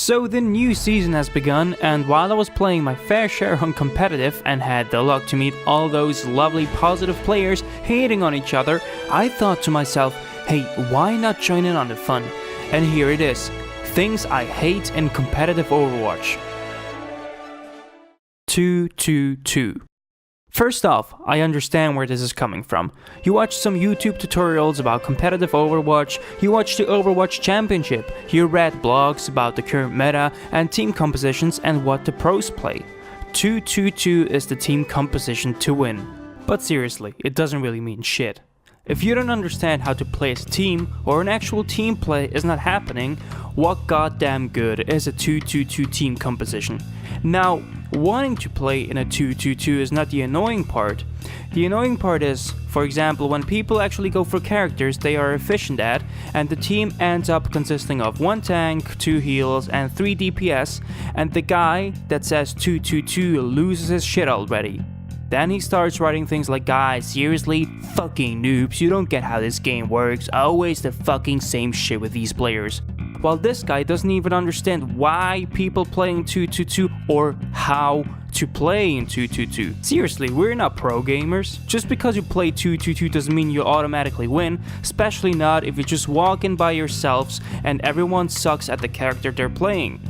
So the new season has begun, and while I was playing my fair share on competitive and had the luck to meet all those lovely positive players hating on each other, I thought to myself, hey, why not join in on the fun? And here it is, things I hate in competitive Overwatch. 2-2-2. First off, I understand where this is coming from. You watch some YouTube tutorials about competitive Overwatch, you watch the Overwatch Championship, you read blogs about the current meta and team compositions and what the pros play. 2-2-2 is the team composition to win. But seriously, it doesn't really mean shit. If you don't understand how to play as a team, or an actual team play is not happening, what goddamn good is a 2-2-2 team composition? Now, wanting to play in a 2-2-2 is not the annoying part. The annoying part is, for example, when people actually go for characters they are efficient at, and the team ends up consisting of 1 tank, 2 heals, and 3 DPS, and the guy that says 2-2-2 loses his shit already. Then he starts writing things like, guys, seriously, fucking noobs, you don't get how this game works, always the fucking same shit with these players. While this guy doesn't even understand why people play in 2-2-2 or how to play in 2-2-2. Seriously, we're not pro gamers. Just because you play 2-2-2 doesn't mean you automatically win, especially not if you just walk in by yourselves and everyone sucks at the character they're playing.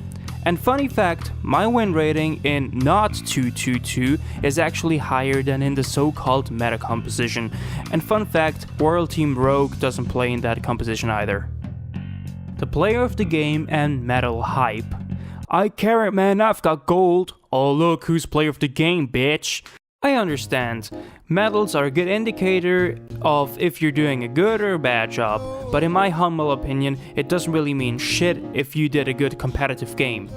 And funny fact, my win rating in not 2-2-2 is actually higher than in the so-called meta composition. And fun fact, World Team Rogue doesn't play in that composition either. The player of the game and metal hype. I care it, man, I've got gold. Oh look, who's player of the game, bitch. I understand. Medals are a good indicator of if you're doing a good or a bad job, but in my humble opinion, it doesn't really mean shit if you did a good competitive game.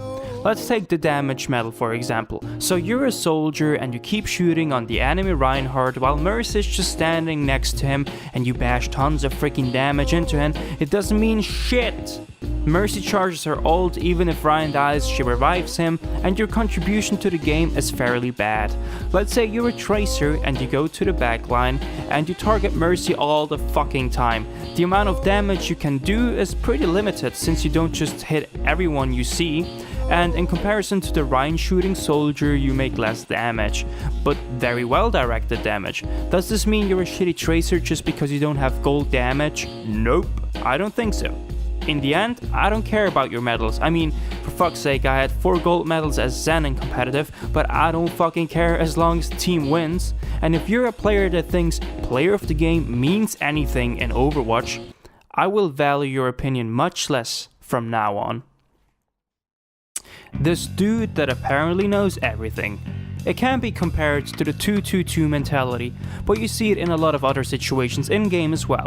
Let's take the damage medal for example. So you're a soldier and you keep shooting on the enemy Reinhardt while Mercy is just standing next to him and you bash tons of freaking damage into him. It doesn't mean shit. Mercy charges her ult, even if Ryan dies, she revives him, and your contribution to the game is fairly bad. Let's say you're a tracer and you go to the backline and you target Mercy all the fucking time. The amount of damage you can do is pretty limited since you don't just hit everyone you see, and in comparison to the Ryan shooting soldier you make less damage, but very well directed damage. Does this mean you're a shitty tracer just because you don't have gold damage? Nope, I don't think so. In the end, I don't care about your medals. I mean, for fuck's sake, I had 4 gold medals as Zen in competitive, but I don't fucking care as long as the team wins. And if you're a player that thinks player of the game means anything in Overwatch, I will value your opinion much less from now on. This dude that apparently knows everything. It can be compared to the 2-2-2 mentality, but you see it in a lot of other situations in-game as well.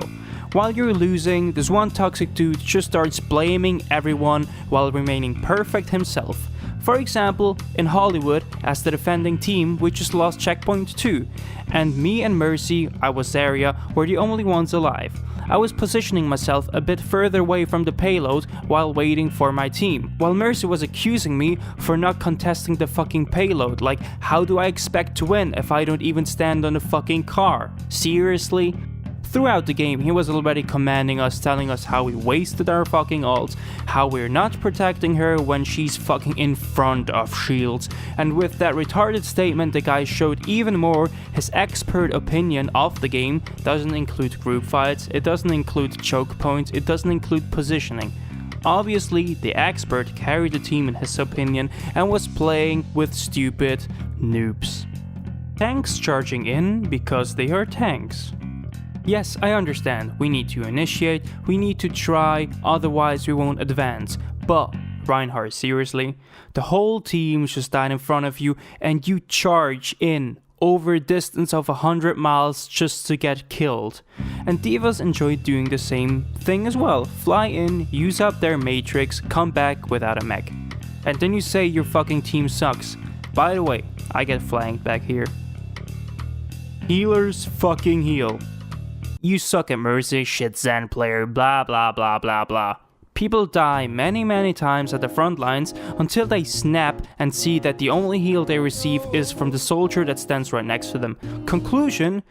While you're losing, this one toxic dude just starts blaming everyone while remaining perfect himself. For example, in Hollywood, as the defending team, we just lost checkpoint 2, and me and Mercy, I was Zarya, were the only ones alive. I was positioning myself a bit further away from the payload while waiting for my team, while Mercy was accusing me for not contesting the fucking payload. Like, how do I expect to win if I don't even stand on the fucking car? Seriously? Throughout the game, he was already commanding us, telling us how we wasted our fucking ults, how we're not protecting her when she's fucking in front of shields, and with that retarded statement the guy showed even more his expert opinion of the game. Doesn't include group fights, it doesn't include choke points, it doesn't include positioning. Obviously, the expert carried the team in his opinion and was playing with stupid noobs. Tanks charging in because they are tanks. Yes, I understand, we need to initiate, we need to try, otherwise we won't advance. But, Reinhardt, seriously? The whole team just died in front of you and you charge in over a distance of 100 miles just to get killed. And divas enjoy doing the same thing as well. Fly in, use up their matrix, come back without a mech. And then you say your fucking team sucks. By the way, I get flanked back here. Healers fucking heal. You suck at Mercy, shit Zen player, blah blah blah blah blah. People die many times at the front lines until they snap and see that the only heal they receive is from the soldier that stands right next to them. Conclusion,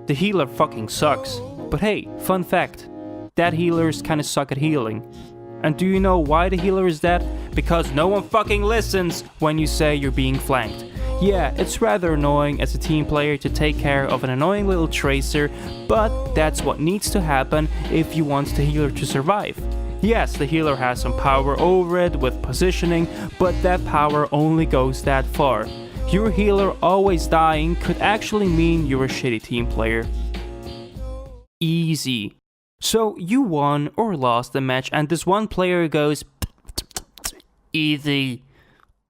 the healer fucking sucks. But hey, fun fact, that healers kinda suck at healing. And do you know why the healer is dead? Because no one fucking listens when you say you're being flanked. Yeah, it's rather annoying as a team player to take care of an annoying little tracer, but that's what needs to happen if you want the healer to survive. Yes, the healer has some power over it with positioning, but that power only goes that far. Your healer always dying could actually mean you're a shitty team player. Easy. So you won or lost the match and this one player goes easy.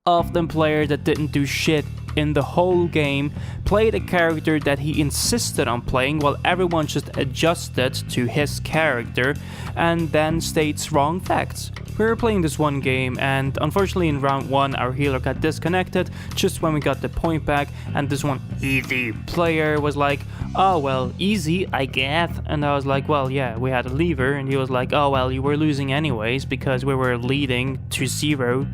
Often player that didn't do shit in the whole game played a character that he insisted on playing while everyone just adjusted to his character and then states wrong facts. We were playing this one game and unfortunately in round 1 our healer got disconnected just when we got the point back, and this one easy player was like, oh well, easy I guess, and I was like, well yeah, we had a lever, and he was like, oh well, you were losing anyways because we were leading to 0.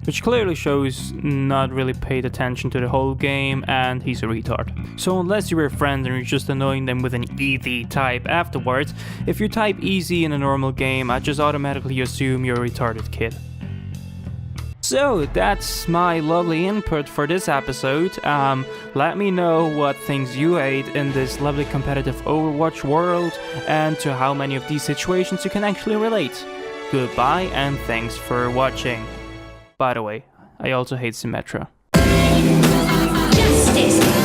Which clearly shows not really paid attention to the whole game, and he's a retard. So unless you were friends and you're just annoying them with an easy type afterwards, if you type easy in a normal game, I just automatically assume you're a retarded kid. So that's my lovely input for this episode. Let me know what things you ate in this lovely competitive Overwatch world, and to how many of these situations you can actually relate. Goodbye and thanks for watching. By the way, I also hate Symmetra. Justice!